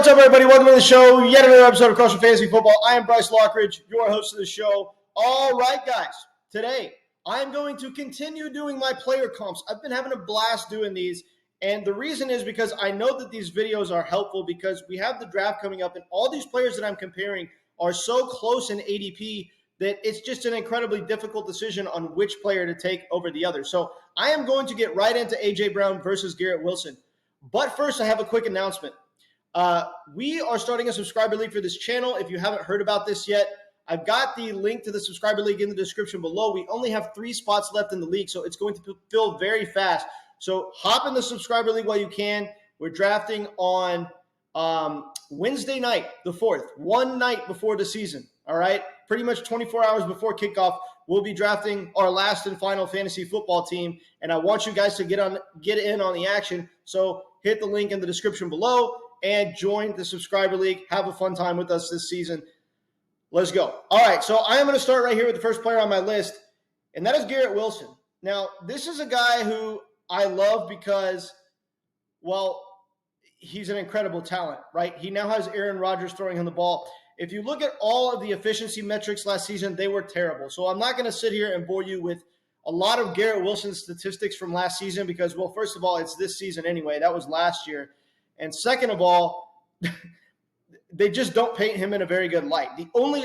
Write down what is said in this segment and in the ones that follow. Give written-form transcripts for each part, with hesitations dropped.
What's up, everybody? Welcome to the show. Yet another episode of Crushing Fantasy Football. I am Bryce Lockridge, your host of the show. All right, guys. Today, I'm going to continue doing my player comps. I've been having a blast doing these, and the reason is because I know that these videos are helpful because we have the draft coming up, and all these players that I'm comparing are so close in ADP that it's just an incredibly difficult decision on which player to take over the other. So I am going to get right into A.J. Brown versus Garrett Wilson. But first, I have a quick announcement. We are starting a subscriber league for this channel. If you haven't heard about this yet, I've got the link to the subscriber league in the description below. We only have 3 spots left in the league, so it's going to fill very fast. So hop in the subscriber league while you can. We're drafting on Wednesday night, the 4th, one night before the season, all right? Pretty much 24 hours before kickoff, we'll be drafting our last and final fantasy football team, and I want you guys to get in on the action. So hit the link in the description below and join the subscriber league. Have a fun time with us this season. Let's go. All right, so I am going to start right here with the first player on my list, and that is Garrett Wilson. Now, this is a guy who I love because, well, he's an incredible talent, right? He now has Aaron Rodgers throwing him the ball. If you look at all of the efficiency metrics last season, they were terrible. So I'm not going to sit here and bore you with a lot of Garrett Wilson's statistics from last season because, well, first of all, it's this season anyway. That was last year. And second of all, they just don't paint him in a very good light. The only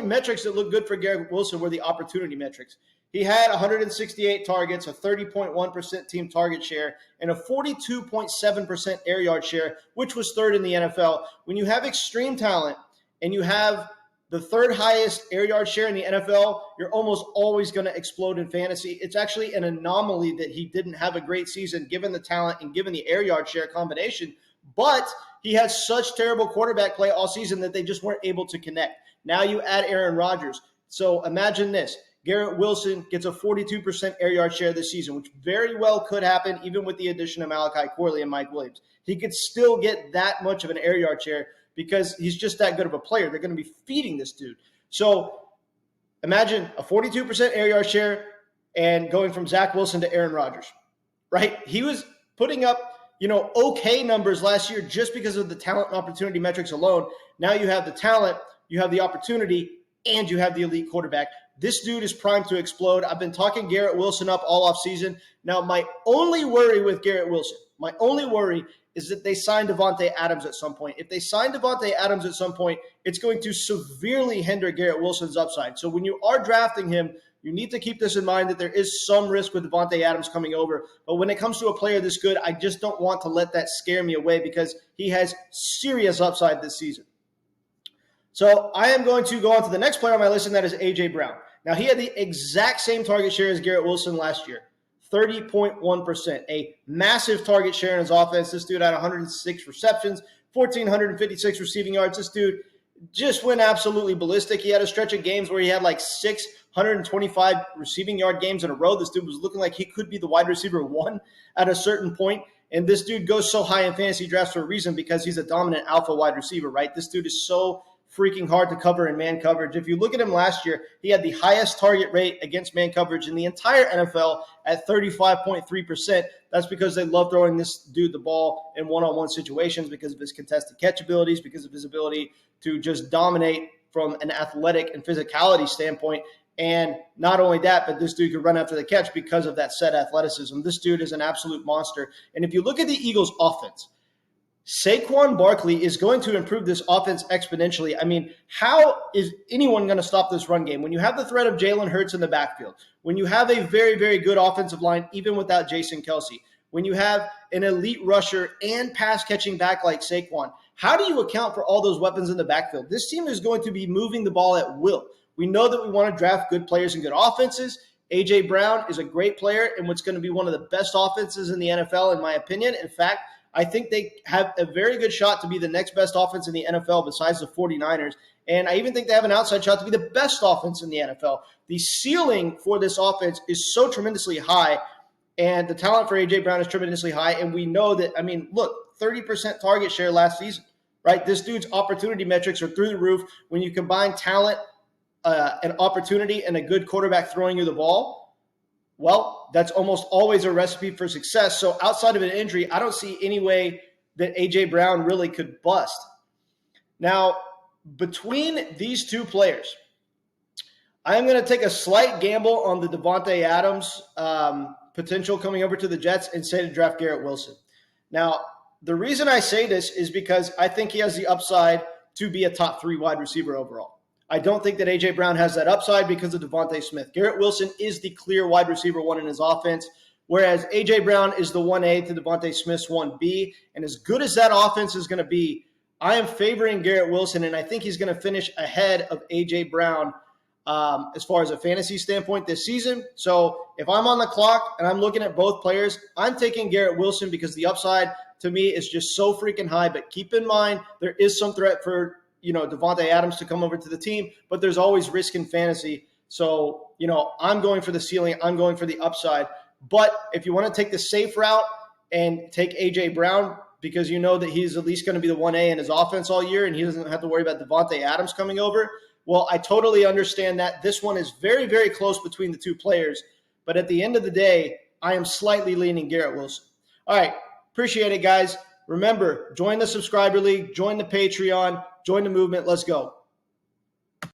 metrics that look good for Garrett Wilson were the opportunity metrics. He had 168 targets, a 30.1% team target share, and a 42.7% air yard share, which was third in the NFL. When you have extreme talent and you have the third highest air yard share in the NFL, you're almost always going to explode in fantasy. It's actually an anomaly that he didn't have a great season given the talent and given the air yard share combination, but he had such terrible quarterback play all season that they just weren't able to connect. Now you add Aaron Rodgers. So imagine this. Garrett Wilson gets a 42% air yard share this season, which very well could happen even with the addition of Malachi Corley and Mike Williams. He could still get that much of an air yard share because he's just that good of a player. They're going to be feeding this dude. So imagine a 42% air yard share and going from Zach Wilson to Aaron Rodgers, right? He was putting up, okay numbers last year just because of the talent and opportunity metrics alone. Now you have the talent, you have the opportunity, and you have the elite quarterback. This dude is primed to explode. I've been talking Garrett Wilson up all offseason. Now, my only worry with Garrett Wilson, is that they signed Davante Adams at some point. If they sign Davante Adams at some point, it's going to severely hinder Garrett Wilson's upside. So when you are drafting him, you need to keep this in mind that there is some risk with Davante Adams coming over. But when it comes to a player this good, I just don't want to let that scare me away because he has serious upside this season. So I am going to go on to the next player on my list, and that is A.J. Brown. Now, he had the exact same target share as Garrett Wilson last year, 30.1%, a massive target share in his offense. This dude had 106 receptions, 1,456 receiving yards. This dude just went absolutely ballistic. He had a stretch of games where he had like 625 receiving yard games in a row. This dude was looking like he could be the wide receiver 1 at a certain point. And this dude goes so high in fantasy drafts for a reason because he's a dominant alpha wide receiver, right? This dude is so freaking hard to cover in man coverage. If you look at him last year, he had the highest target rate against man coverage in the entire NFL at 35.3%. That's because they love throwing this dude the ball in one-on-one situations because of his contested catch abilities, because of his ability to just dominate from an athletic and physicality standpoint. And not only that, but this dude could run after the catch because of that set athleticism. This dude is an absolute monster. And if you look at the Eagles' offense, Saquon Barkley is going to improve this offense exponentially. I mean, how is anyone going to stop this run game? When you have the threat of Jalen Hurts in the backfield, when you have a very, very good offensive line, even without Jason Kelsey, when you have an elite rusher and pass-catching back like Saquon, how do you account for all those weapons in the backfield? This team is going to be moving the ball at will. We know that we want to draft good players and good offenses. A.J. Brown is a great player and what's going to be one of the best offenses in the NFL, in my opinion. In fact, I think they have a very good shot to be the next best offense in the NFL besides the 49ers. And I even think they have an outside shot to be the best offense in the NFL. The ceiling for this offense is so tremendously high, and the talent for A.J. Brown is tremendously high. And we know that, look, 30% target share last season, right? This dude's opportunity metrics are through the roof. When you combine talent, an opportunity, and a good quarterback throwing you the ball, well, that's almost always a recipe for success. So outside of an injury, I don't see any way that A.J. Brown really could bust. Now, between these two players, I'm going to take a slight gamble on the Davante Adams potential coming over to the Jets and say to draft Garrett Wilson. Now, the reason I say this is because I think he has the upside to be a top 3 wide receiver overall. I don't think that A.J. Brown has that upside because of Devontae Smith. Garrett Wilson is the clear wide receiver 1 in his offense, whereas A.J. Brown is the 1A to Devontae Smith's 1B. And as good as that offense is going to be, I am favoring Garrett Wilson, and I think he's going to finish ahead of A.J. Brown as far as a fantasy standpoint this season. So if I'm on the clock and I'm looking at both players, I'm taking Garrett Wilson because the upside to me is just so freaking high. But keep in mind, there is some threat for, Davante Adams to come over to the team, but there's always risk in fantasy. So, I'm going for the ceiling. I'm going for the upside. But if you want to take the safe route and take A.J. Brown because you know that he's at least going to be the 1A in his offense all year and he doesn't have to worry about Davante Adams coming over, well, I totally understand that. This one is very, very close between the two players. But at the end of the day, I am slightly leaning Garrett Wilson. All right. Appreciate it, guys. Remember, join the subscriber league, join the Patreon, join the movement. Let's go.